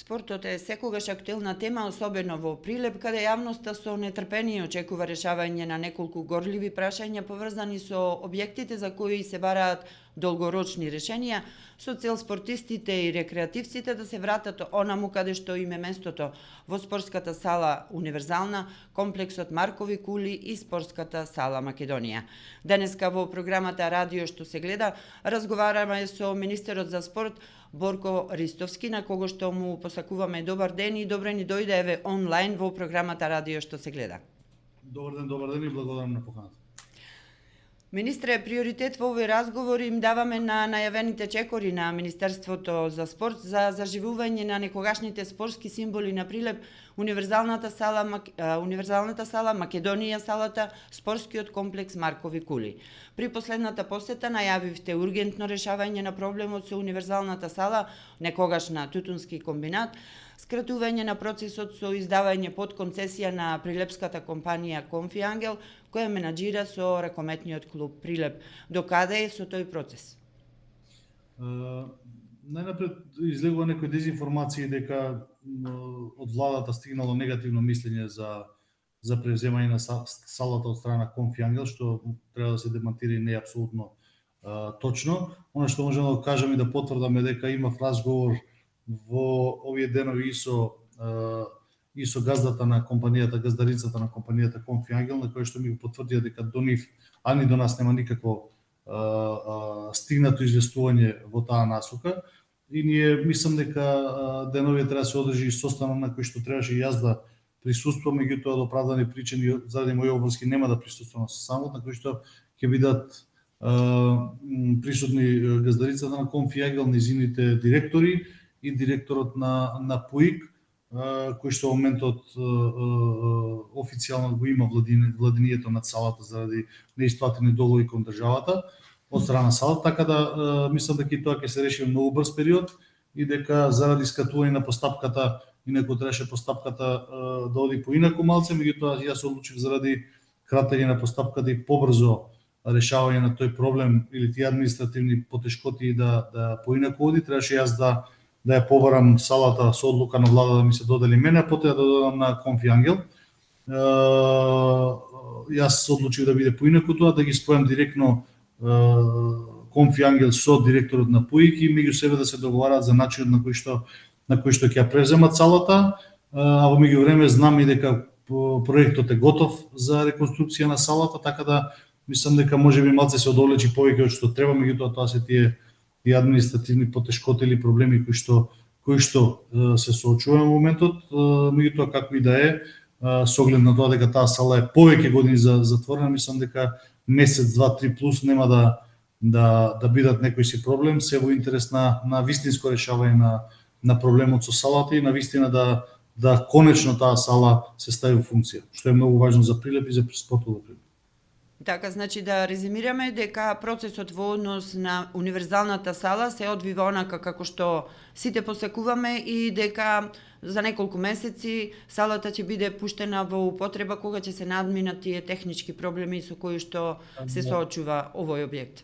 Спортот е секогаш актуелна тема, особено во Прилеп, каде јавноста со нетрпение очекува решавање на неколку горливи прашања поврзани со објектите за кои се бараат долгорочни решенија, со цел спортистите и рекреативците да се вратат онаму каде што им е местото, во спортската сала Универзална, комплексот Маркови кули и спортската сала Македонија. Денеска во програмата Радио што се гледа, разговараме со министерот за спорт Борко Ристовски, на кого што му посакуваме добар ден и добре ни дојде еве онлайн во програмата Радио што се гледа. Добар ден и благодарам на поканата. Министре, приоритет во овој разговор им даваме на најавените чекори на Министерството за спорт за заживување на некогашните спортски символи на Прилеп, Универзалната сала Македонија салата, спортскиот комплекс Маркови кули. При последната посета најавивте ургентно решавање на проблемот со Универзалната сала, некогашна тутунски комбинат, скратување на процесот со издавање под концесија на прилепската компанија Конфи Ангел, која менаџира со ракометниот клуб Прилеп. До каде е со тој процес? Најнапред излегува некои дезинформации дека од владата стигнало негативно мислење за превземање на салата од страна на Конфи Ангел, што треба да се демантира и не е апсолутно точно. Она што можеме да кажеме и да потврдаме дека имав разговор во овие денови и со газдата на компанијата, газдарицата на компанијата Конфи Ангел, на кој што ми го потврдија дека до нив, а ни до нас нема никакво стигнато известување во таа насока. И ние мислам дека деновија треба да се одржи и состанок на кој што требаше и јас да присуствувам, меѓутоа од оправдани причини заради мои обврски нема да присуствувам на состанокот, на кој што ќе бидат присутни газдарицата на Конфи Ангел, низините директори и директорот на ПУИК, кој што во моментот официјално го има владението над салата заради неисплатени долgoви кон државата од страна на салата, така да мислам дека и тоа ќе се реши во многу брз период и дека заради скратување на постапката, инаку требаше постапката да оди поинаку малце, меѓутоа јас одлучив заради кратење на постапката и побрзо решавање на тој проблем или тие административни потешкоти да поинаку оди, требаше јас да ја побарам салата со одлука на влада да ми се додели мене, потоа да додадам на Конфи Ангел. Јас одлучив да биде поинаку тоа, да ги спојам директно Конфи Ангел со директорот на ПУИК и меѓу себе да се договараат за начинот на кој што ќе ја преземат салата, а во меѓувреме знам и дека проектот е готов за реконструкција на салата, така да мислам дека можеби малце се одолечи повеќе од што треба, меѓутоа тоа се тие и административни потешкоти или проблеми кои што се соочуваме во моментот, меѓутоа како и да е, со оглед на тоа дека таа сала е повеќе години затворена, мислам дека месец, два, три плюс нема да бидат некој си проблем, се во интерес на вистинско решавање на проблемот со салата и на вистина да конечно таа сала се стави во функција, што е многу важно за Прилеп и за спортот во Прилеп. Така, значи да резимираме дека процесот во однос на Универзалната сала се одвива онака како што сите посакуваме и дека за неколку месеци салата ќе биде пуштена во употреба кога ќе се надминат тие технички проблеми со кои што се соочува овој објект.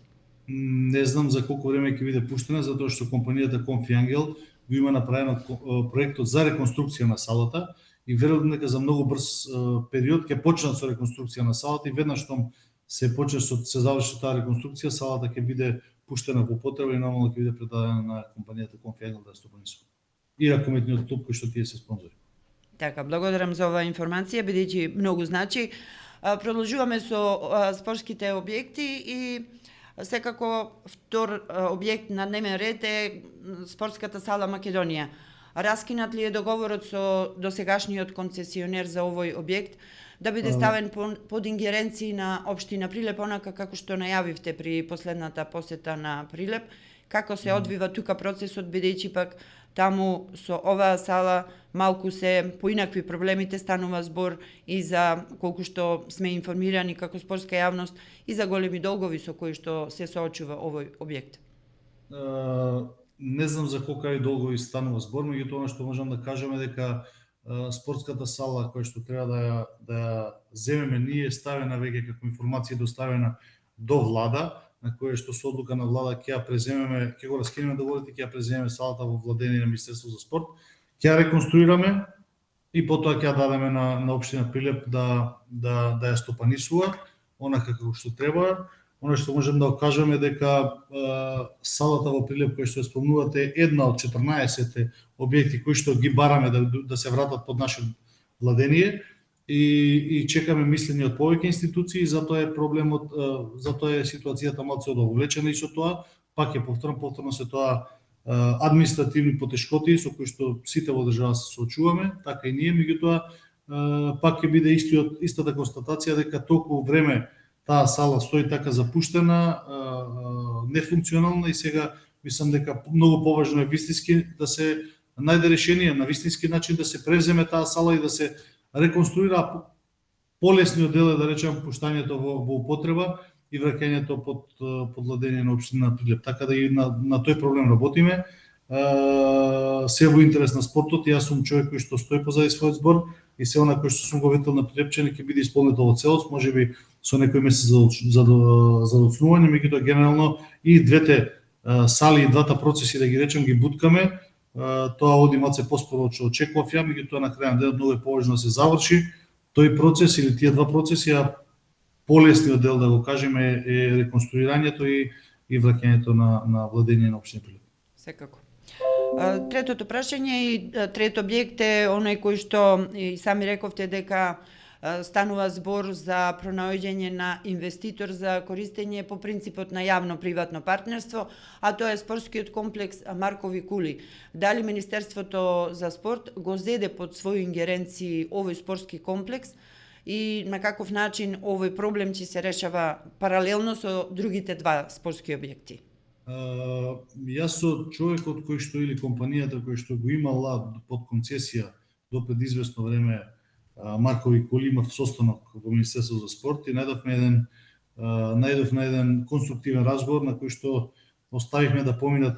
Не знам за колку време ќе биде пуштена, затоа што компанијата Конфи Ангел го има направено проектот за реконструкција на салата и верувам дека за многу брз период ќе почнат со реконструкција на салата и веднаш штом се заврши таа реконструкција, салата ќе биде пуштена во употреба и нормално ќе биде предадена на компанијата Конфи Ангел да стопанисува. И ракометниот клуб кој што тие се спонзори. Така, благодарам за оваа информација, бидејќи многу значи. Продолжуваме со спортските објекти и секако втор објект на дневен ред е спортската сала Македонија. Раскинат ли е договорот со досегашниот концесионер за овој објект да биде ставен под ингеренции на општина Прилеп, онака како што најавивте при последната посета на Прилеп? Како се одвива тука процесот, бидејќи пак таму со оваа сала малку се поинакви проблемите, станува збор и за колку што сме информирани како спортска јавност и за големи долгови со кои што се соочува овој објект? Не знам за колку долгови станува збор, меѓутоа она што можам да кажеме дека спортската сала која што треба да ја земеме ние ставена веќе како информација доставена до влада, на која што со одлука на влада ќе ја преземеме, ќе го раскинеме договорот и ќе ја преземеме салата во владење на Министерството за спорт Ќе ја реконструираме и потоа ќе ја дадеме на општина Прилеп да ја стопанисува онака како што треба. Она што можем да кажеме дека салата во Прилеп која што ја спомнувате е една од 14 објекти кои што ги бараме да се вратат под наше владение и чекаме мислење од повеќе институции, затоа е проблемот, затоа е ситуацијата малку одовлечена и со тоа, пак е повторно се тоа административни потешкоти со кои што сите во држава се соочуваме, така и ние, меѓутоа пак ќе биде истата констатација дека толку време таа сала стои така запуштена, нефункционална и сега мислам дека многу поважно е вистински да се најде решение на вистински начин да се превземе таа сала и да се реконструира полесниот дел е да речем пуштањето во употреба и враќањето под владение на општина Прилеп. Така да и на тој проблем работиме. Се во интерес на спортот, јас сум човек кој што стои позади својот збор и се она кој што сум го ветил на Прилепчани ќе биде исполнител во целост, можеби со некој месец за доцнување, меѓутоа генерално и двете сали и двата процеси да ги речем ги буткаме. Тоа оди малце поспоро од што очекував ја, меѓутоа на крајот на денот многу е поважно да се заврши тој процес или тие два процеси, а полесниот дел да го кажеме е реконструирањето и враќањето на владение на општина Прилеп. Секако. Третото прашање и трет објект е оној кој што и сами рековте дека станува збор за пронаоѓање на инвеститор за користење по принципот на јавно-приватно партнерство, а тоа е спортскиот комплекс Маркови кули. Дали Министерството за спорт го зеде под своји ингеренции овој спортски комплекс и на каков начин овој проблем ќе се решава паралелно со другите два спортски објекти? Јас со човекот кој што или компанијата кој што го имала под концесија до пред известно време Маркови кули, имав состанок во Министерството за спорт и најдовме еден конструктивен разговор на кој што оставивме да помине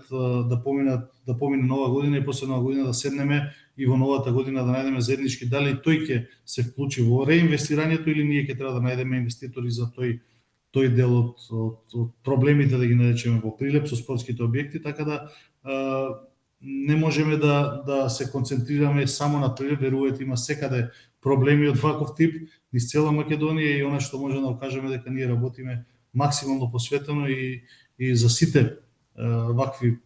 нова година и после нова година да седнеме и во новата година да најдеме заеднички дали тој ќе се вклучи во реинвестирањето или ние ќе треба да најдеме инвеститори за тој дел од проблемите, да ги наречеме, во Прилеп со спортските објекти, така да не можеме да се концентрираме само на Прилеп, верувајте, има секаде проблеми од ваков тип низ цела Македонија и она што можеме да кажеме дека ние работиме максимално посветено и за сите вакви,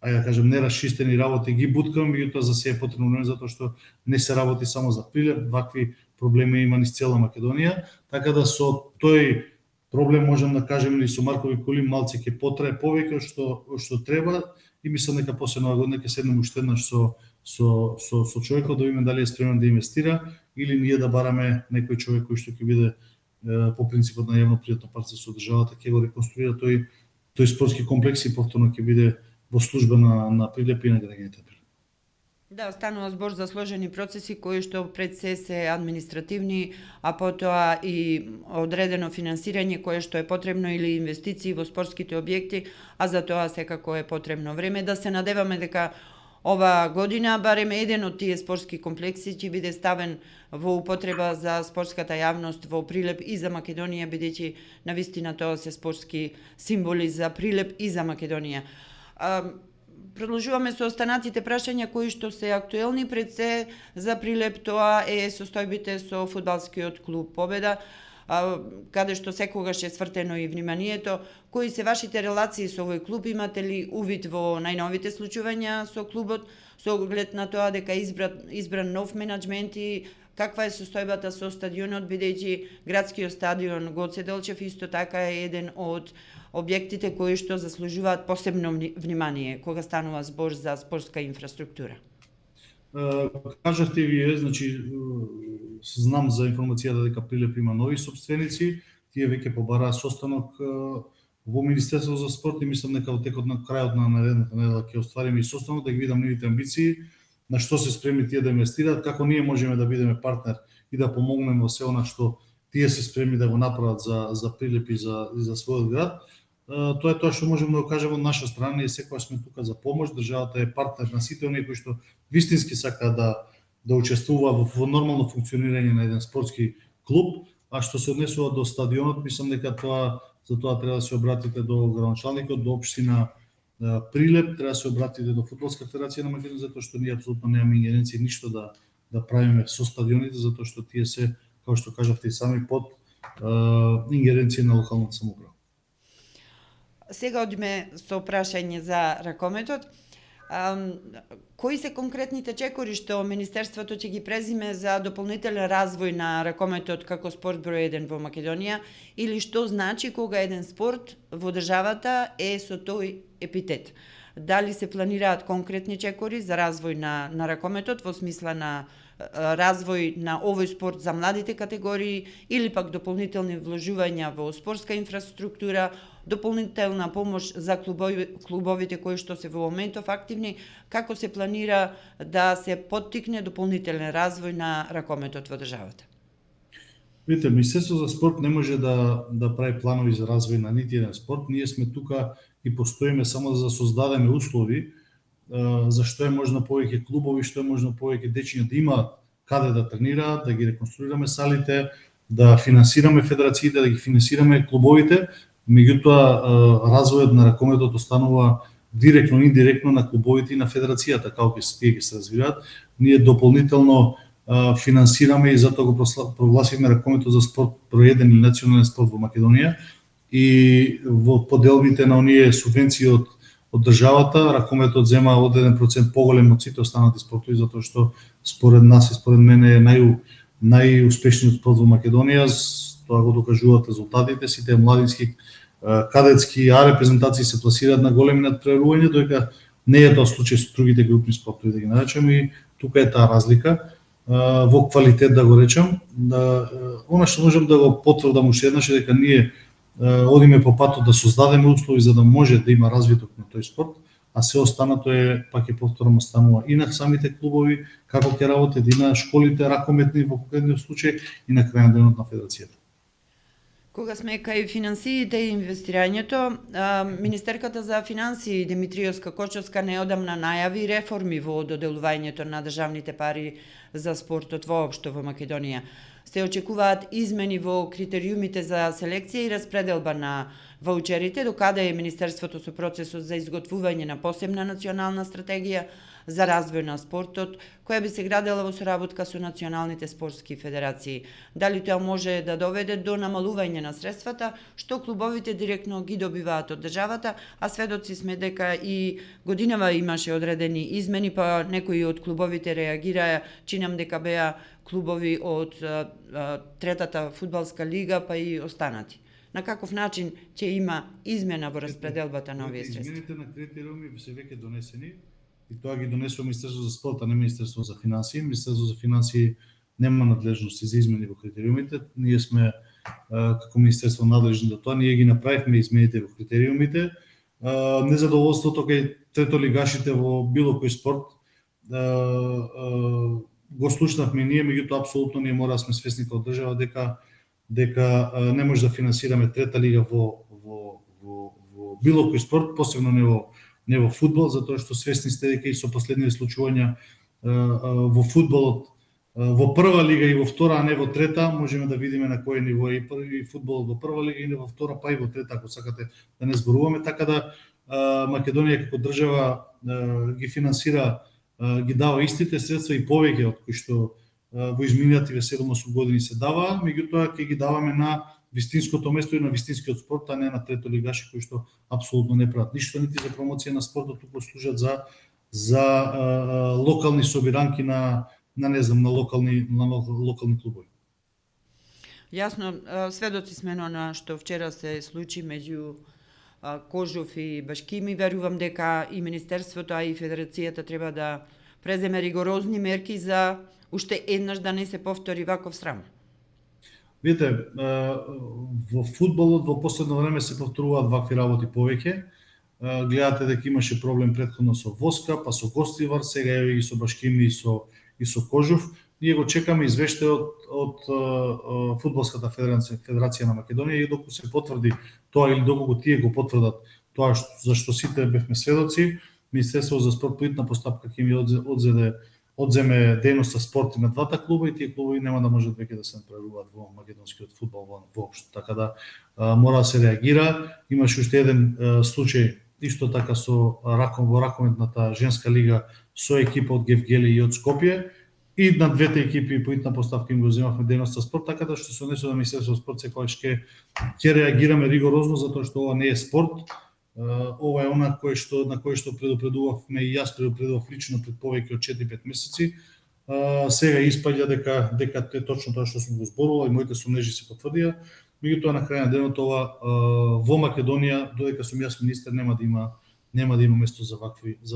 ајде да кажем, нерасчистени работи ги буткам, меѓутоа за се е потребно време затоа што не се работи само за Прилеп, вакви проблеми има низ цела Македонија, така да со тој проблем можам да кажем и со Маркови кули малце ќе потрае повеќе што треба и мислам дека после нова година ќе седнеме уште еднаш со човекот да видиме дали е спремен да инвестира или ние да бараме некој човек кој што ќе биде по принципот на јавно-приватно партнерство со државата ќе го реконструира тој спортски комплекс и повторно ќе биде во служба на Прилеп и на граѓаните. Да, станува збор за сложени процеси кои што пред се административни, а потоа и одредено финансирање кое што е потребно или инвестиции во спортските објекти, а за тоа секако е потребно време. Да се надеваме дека ова година барем еден од тие спортски комплекси ќе биде ставен во употреба за спортската јавност во Прилеп и за Македонија, бидејќи навистина тоа се спортски символи за Прилеп и за Македонија. Продолжуваме со останатите прашања кои што се актуелни пред се за Прилеп, тоа е состојбите со фудбалскиот клуб Победа, каде што секогаш е свртено и вниманието. Кои се вашите релации со овој клуб? Имате ли увид во најновите случувања со клубот, со оглед на тоа дека избран нов менаџмент и каква е состојбата со стадионот, бидејќи градскиот стадион Гоце Делчев исто така е еден од објектите кои што заслужуваат посебно внимание кога станува збор за спортска инфраструктура? Кажавте вие, значи знам за информацијата дека Прилеп има нови собственици, тие веќе побараа состанок во Министерството за спорт и мислам дека во текот на крајот на наредната недела ќе оствариме и состанок да ги видам нивните амбиции, на што се спремни тие да инвестираат, како ние можеме да бидеме партнер и да помогнеме во се она што тие се спремни да го направат за Прилеп и за својот град. Тоа е тоа што можеме да го кажеме од наша страна и секогаш сме тука за помош. Државата е партнер на сите оние кои што вистински сака да учествува во нормално функционирање на еден спортски клуб, а што се однесува до стадионот, мислам дека за тоа треба да се обратите до градоначалникот, до општина прилеп, треба да се обратите до Фудбалска федерација на Македонија, затоа што ние апсолутно немаме ингеренција ништо да правиме со стадионите, затоа што тие се, како што кажавте и сами, под ингеренција на локалната самоуправа. Сега одиме со прашање за ракометот. Кои се конкретните чекори што Министерството ќе ги презиме за дополнителен развој на ракометот како спорт број 1 во Македонија, или што значи кога еден спорт во државата е со тој епитет? Дали се планираат конкретни чекори за развој на ракометот во смисла на развој на овој спорт за младите категории, или пак дополнителни вложувања во спортска инфраструктура, дополнителна помош за клубовите кои што се во моментов активни, како се планира да се поттикне дополнителен развој на ракометот во државата? Видите, Министерство за спорт не може да прави планови за развој на нити еден спорт. Ние сме тука и постоиме само за да создадеме услови за што е можно повеќе клубови, што е можно повеќе дечиња да имаат каде да тренираат, да ги реконструираме салите, да финансираме федерациите, да ги финансираме клубовите. Меѓутоа, развојот на ракометот останува директно и индиректно на клубовите и на федерацијата, како ќе се развиваат. Ние дополнително финансираме и затоа го прогласивме ракометот за спорт број 1 или национален спорт во Македонија, и во поделбите на оние субвенции од државата, ракометот зема од 1% поголем од сите останати спортови, затоа што според нас и според мене е најуспешниот спорт во Македонија. Тоа го докажуваат резултатите, сите младински, кадетски, репрезентации се пласираат на големи надпреварувања, додека не е тоа случај со другите групни спортови, да ги наречеме, и тука е таа разлика во квалитет, да го речем. Она што можам да го потврдам уште еднаш е дека ние одиме по патот да создадеме услови за да може да има развиток на тој спорт, а се останато е, пак ќе повторам, останува и на самите клубови, како ќе работат, и на школите ракометни во конкретниот случај, и на крајен денот на федерацијата. Кога сме кај финансиите и инвестирањето, Министерката за финансии Димитриевска Кочовска неодамна најави реформи во доделувањето на државните пари за спортот воопшто во Македонија. Се очекуваат измени во критериумите за селекција и распределба на ваучерите, докаде е Министерството со процесот за изготвување на посебна национална стратегија за развој на спортот, која би се градела во соработка со националните спортски федерации. Дали тоа може да доведе до намалување на средствата што клубовите директно ги добиваат од државата, а сведоци сме дека и годинава имаше одредени измени, па некои од клубовите реагираа, чинам дека беа клубови од третата фудбалска лига, па и останати. На каков начин ќе има измена во распределбата на овие средства? Измените на критериуми се веќе донесени, и тоа ги донесува Министерство за спорт, а не Министерство за финансии. Министерство за финансии нема надлежности за измени во критериумите. Ние сме како Министерство надлежни за тоа. Ние ги направивме измените во критериумите. Незадоволството кај третолигашите во било кој спорт го слушнавме ние, меѓутоа апсолутно ние мора да сме свесни како држава дека не може да финансираме трета лига во било кој спорт, посебно не во фудбал, затоа што свесни сте дека и со последниви случувања во фудбалот во прва лига и во втора, а не во трета, можеме да видиме на кој ниво е и фудбалот во прва лига и не во втора, па и во трета, ако сакате да не зборуваме. Така да Македонија како држава ги финансира, ги дава истите средства и повеќе од кои што во изминативе 7-8 години се дава, меѓутоа ќе ги даваме на вистинското место и на вистинскиот спорт, а не на третолигаши кои што апсолутно не прават ништо нити за промоција на спортот, туку служат за локални собиранки на локални клубови. Јасно, сведоци сме на што вчера се случи меѓу Кожов и Башкими. Верувам дека и Министерството, а и Федерацијата треба да преземе ригорозни мерки за уште еднаш да не се повтори ваков срам. Видите, во фудбалот во последно време се повторуваат вакви работи повеќе. Гледате дека имаше проблем претходно со Воска, па со Гостивар, сега е и со Башкими и со Кожов. Ние го чекаме извештај од Фудбалската федерација на Македонија, и доколку се потврди тоа или доколку тие го потврдат тоа за што сите бевме сведоци, Министерството за спорт по итна постапка ќе ми одземе дејноста спорт на двата клуба, и тие клубови нема да можат веќе да се направуваат во македонскиот фудбал воопшто. Така да мора да се реагира. Имаше уште еден случај исто така со во ракометната женска лига со екипа од Гевгели и од Скопје, и на двете екипи по итна поставка им го земавме дејноста спорт, така да што се однесува на Министерството за спорт секогаш ќе реагираме ригорозно, затоа што ова не е спорт. Ова е она на кој што предупредувавме и јас предупредував лично пред повеќе од 4-5 месеци. Сега испаѓа дека е точно тоа што сум го зборувал и моите сомнежи се потврдија. Меѓутоа на крај на денот ова во Македонија, додека сум јас министер, нема да има место за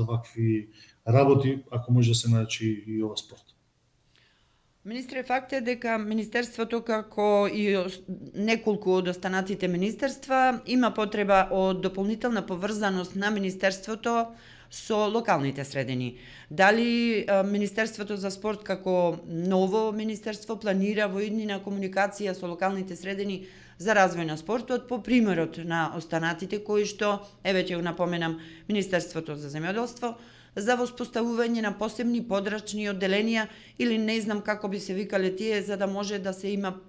вакви работи, ако може да се наречи и ова спорт. Министре, факт е дека Министерството, како и неколку од останатите министерства, има потреба од дополнителна поврзаност на Министерството со локалните средини. Дали Министерството за спорт како ново министерство планира во иднина комуникација со локалните средини за развој на спортот по примерот на останатите кои што, веќе го напоменам, Министерството за земјоделство, за воспоставување на посебни подрачни одделенија или не знам како би се викале тие, за да може да се има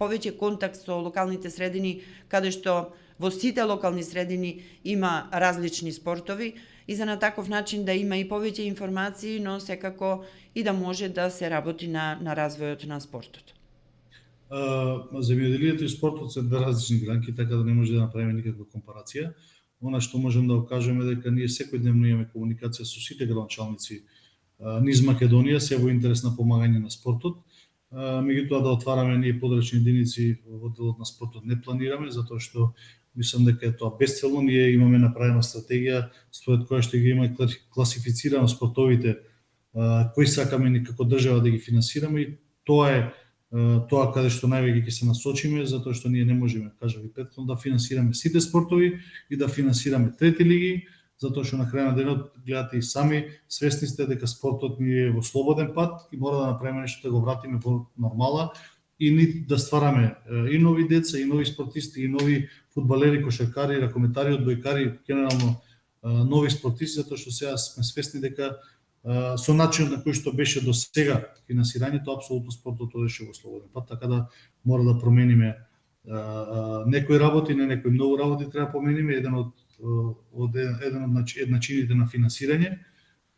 повеќе контакт со локалните средини, каде што во сите локални средини има различни спортови и за на таков начин да има и повеќе информации, но секако и да може да се работи на развојот на спортот. Земјоделието и спортот се две различни гранки, така да не може да направиме никаква компарација. Она што можем да кажеме дека ние секојдневно имаме комуникација со сите градоначалници низ Македонија, се во интерес на помагање на спортот. Меѓутоа да отвараме ние подрачни единици во делот на спортот не планираме, затоа што мислам дека е тоа безцелно. Ние имаме направена стратегија според која што ги има класифицирано спортовите кои сакаме како држава да ги финансираме, и тоа е тоа каде што највеќе ќе се насочиме, затоа што ние не можеме, кажав и претходно, да финансираме сите спортови и да финансираме трети лиги, затоа што на крај на денот гледате и сами, свесни сте дека спортот ни е во слободен пат и мора да направиме нешто да го вратиме во нормала и ни да ствараме и нови деца, и нови спортисти, и нови фудбалери, кошаркари, ракометари, одбојкари, генерално нови спортисти, затоа што сега сме свесни дека со начинот на кој што беше до сега финансирањето, апсолутно спортот одеше во слободен пат, така да мора да промениме некои работи, не некои многу работи треба да промениме, еден од начините на финансирање,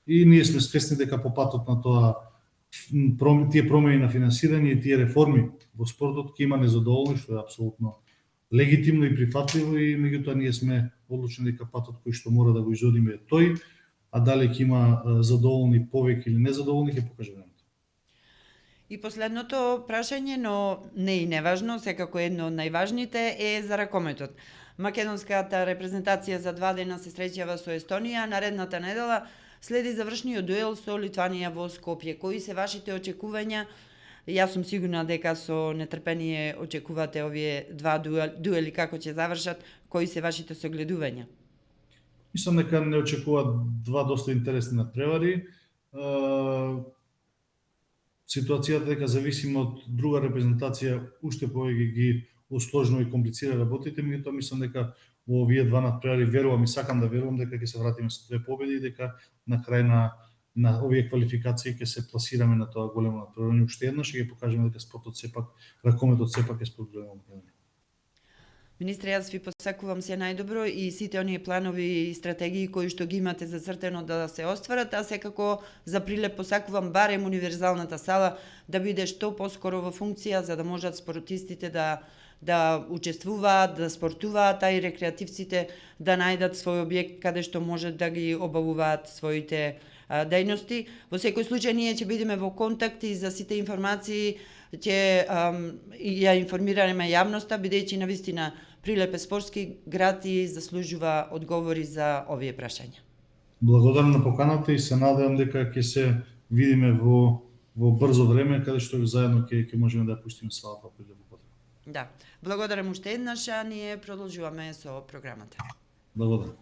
и ние сме свесни дека по патот на тоа тие промени на финансирање и тие реформи во спортот ќе има незадоволни, што е апсолутно легитимно и прифатливо, и меѓутоа ние сме одлучни дека патот кој што мора да го изодиме е тој, а дали ќе има задоволни повеќе или незадоволни, ќе покаже времето. И последното прашање, но не и неважно, секако едно од најважните, е за ракометот. Македонската репрезентација за 2 дена се среќава со Естонија, наредната недела следи завршниот дуел со Литванија во Скопје. Кои се вашите очекувања? Јас сум сигурна дека со нетрпение очекувате овие два дуели како ќе завршат. Кои се вашите согледувања? Мислам дека не очекуваат два доста интересни надпревари. Ситуацијата дека зависиме од друга репрезентација уште повеќе ги усложнува и комплицира работите, меѓутоа мислам дека во овие два надпревари верувам и сакам да верувам дека ќе се вратиме со 2 победи и дека на крај на овие квалификации ќе се пласираме на тоа големо надпревари уште еднаш и ќе покажеме дека спортот сепак, ракометот сепак е спорт големо. Министре, јас ви посакувам се најдобро и сите оние планови и стратегии кои што ги имате зацртено да се остварат, а секако за прилеп посакувам барем универзалната сала да биде што поскоро во функција, за да можат спортистите да учествуваат, да спортуваат, а и рекреативците да најдат свој објект каде што можат да ги обавуваат своите дејности. Во секој случај ние ќе бидеме во контакт и за сите информации ќе ја информираме јавноста, бидејќи навистина Прилеп е спортски град и заслужува одговори за овие прашања. Благодарам на поканата и се надевам дека ќе се видиме во брзо време, каде што заедно ќе можеме да ја пуштиме салата ако е потребно. Да, благодарам уште еднаш, а ние продолжуваме со програмата. Благодарам.